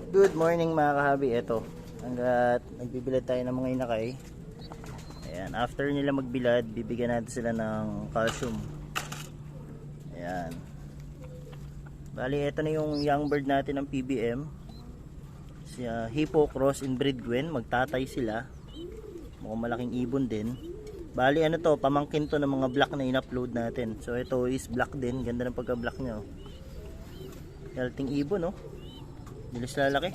Good morning mga kahabi. Ito, hanggat nagbibilad tayo ng mga inakay. Ayan, after nila magbilad, bibigyan natin sila ng calcium. Ayan. Bali, ito na yung young bird natin ng PBM. Si Hippo Cross Inbreed Gwen. Magtatay sila. Mukhang malaking ibon din. Bali, ano to, pamangkin to ng mga black na in-upload natin. So, ito is black din. Ganda ng pagka-black niya. Healthy ibon, no? Bilis lalaki.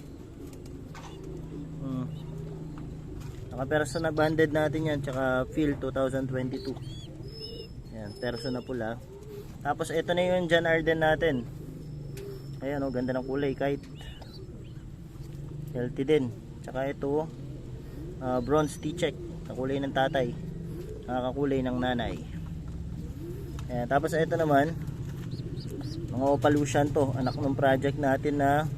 Naka-perso na banded natin yan. Tsaka Phil 2022. Yan, perso na pula. Tapos ito na yung John Arden natin. Ayan, oh, ganda ng kulay. Kahit healthy din. Tsaka ito, bronze T-check. Kakulay ng tatay. Nakakulay ng nanay. Ayan, tapos ito naman, mga Opalution to. Anak ng project natin na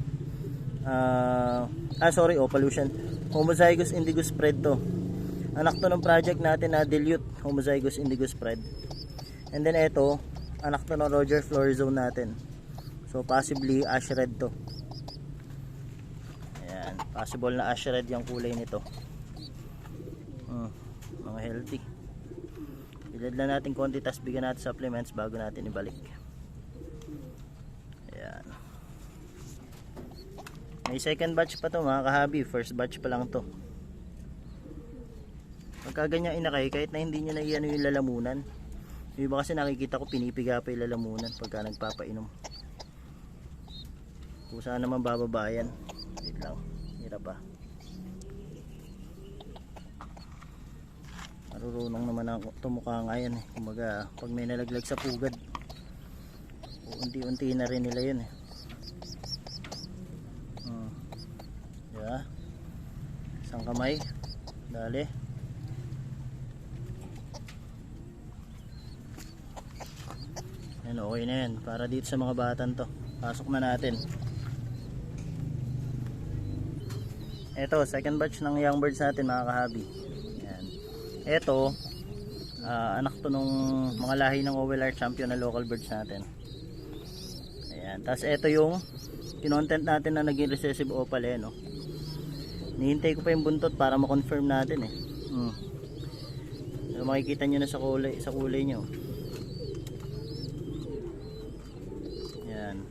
Opalution. Homozygous indigo spread to. Anak to ng project natin na dilute homozygous indigo spread. And then ito, anak to ng Roger Florizone natin. So possibly ash red to. Ayan, possible na ash red yung kulay nito. Mga healthy. Bilad lang natin konti, tas bigyan natin supplements bago natin ibalik. Ayan. May second batch pa to mga kahabi. First batch pa lang to. Pagka ganyan inakay, kahit na hindi nyo na iyan yung lalamunan. Yung iba kasi nakikita ko pinipiga pa yung lalamunan pagka nagpapainom. Kung saan naman bababayan. Wait lang. Hirap pa. Marurunong naman ako tumukha nga yan eh. Kumbaga pag may nalaglag sa pugad, unti-unti na rin nila yun eh. Yeah. Isang kamay. Dali. Yan, okay na yan. Para dito sa mga batan to. Pasok na natin. Ito, second batch ng young birds natin mga kahabi. Yan. Ito, anak to nung mga lahi ng OLR champion na local birds natin. Ayan. Tapos ito yung kinontent natin na naging recessive opal eh, no? Nihintay ko pa yung buntot para ma-confirm natin eh. Pero makikita nyo na sa kulay nyo. Yan.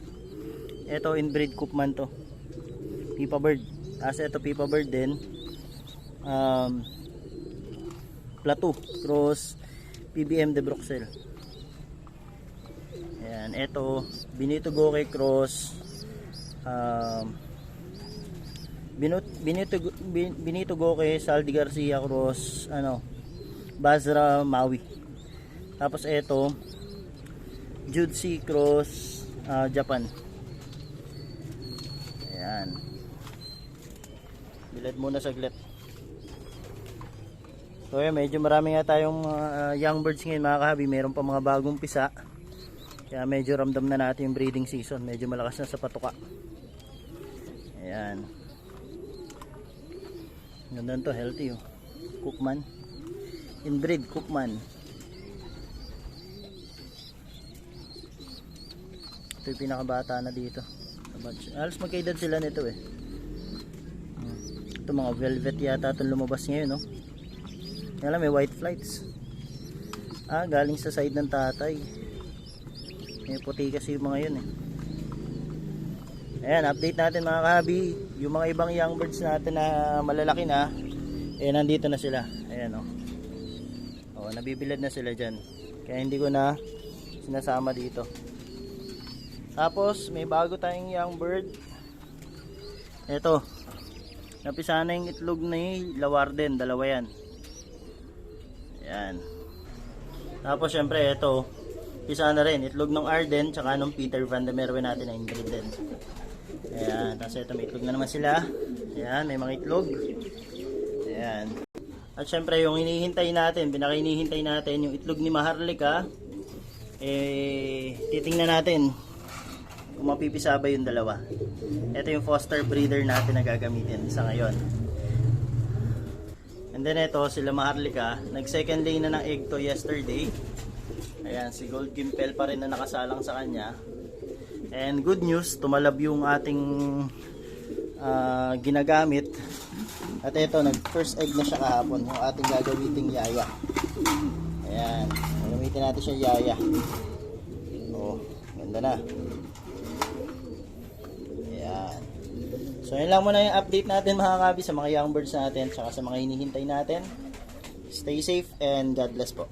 Ito inbreed Koopman to. Pipa bird. Tapos ito Pipa bird din. Plateau cross PBM de Bruxelles. Yan. Ito Benito Goke cross Benito Goke Saldi Garcia cross Basra Maui. Tapos ito Judsi cross Japan. Ayan, bilad muna saglit. So ayan, medyo marami nga tayong young birds ngayon mga kahabi. Meron pa mga bagong pisa, kaya medyo ramdam na natin yung breeding season. Medyo malakas na sa patuka. Ayan, ganda to, healthy oh. Koopman inbreed Koopman. Ito yung pinakabata na dito. Alas magkaedad sila nito eh. Ito mga velvet yata itong lumabas ngayon, no? Kaya may white flights. Galing sa side ng tatay. May puti kasi yung mga yun eh. Ayan, update natin mga kahabi. Yung mga ibang young birds natin na malalaki na, nandito na sila. Ayan o. Nabibilad na sila dyan. Kaya hindi ko na sinasama dito. Tapos may bago tayong young bird. Ito, napisa na yung itlog ni Lawarden. Dalawa yan. Ayan. Tapos syempre ito, pisa na rin itlog ng Arden tsaka ng Peter Van de Merwe natin na inbreed din. Ayan, tapos ito may itlog na naman sila. Ayan, may mga itlog. Ayan. At syempre yung hinihintay natin, pinakahinihintay natin yung itlog ni Maharlika. Titingnan natin kung mapipisa ba yung dalawa. Ito yung foster breeder natin na gagamitin sa ngayon. And then ito sila Maharlika, nag second lay na ng egg to yesterday. Ayan, si Gold Gimpel pa rin na nakasalang sa kanya. And good news, tumalab yung ating ginagamit. At ito, nag-first egg na siya kahapon. Yung ating gagamiting yaya. Ayan. Gagamitin natin siya yaya. Oh, ganda na. Ayan. So, yun lang muna yung update natin mga kabi sa mga young birds natin, tsaka sa mga hinihintay natin. Stay safe and God bless po.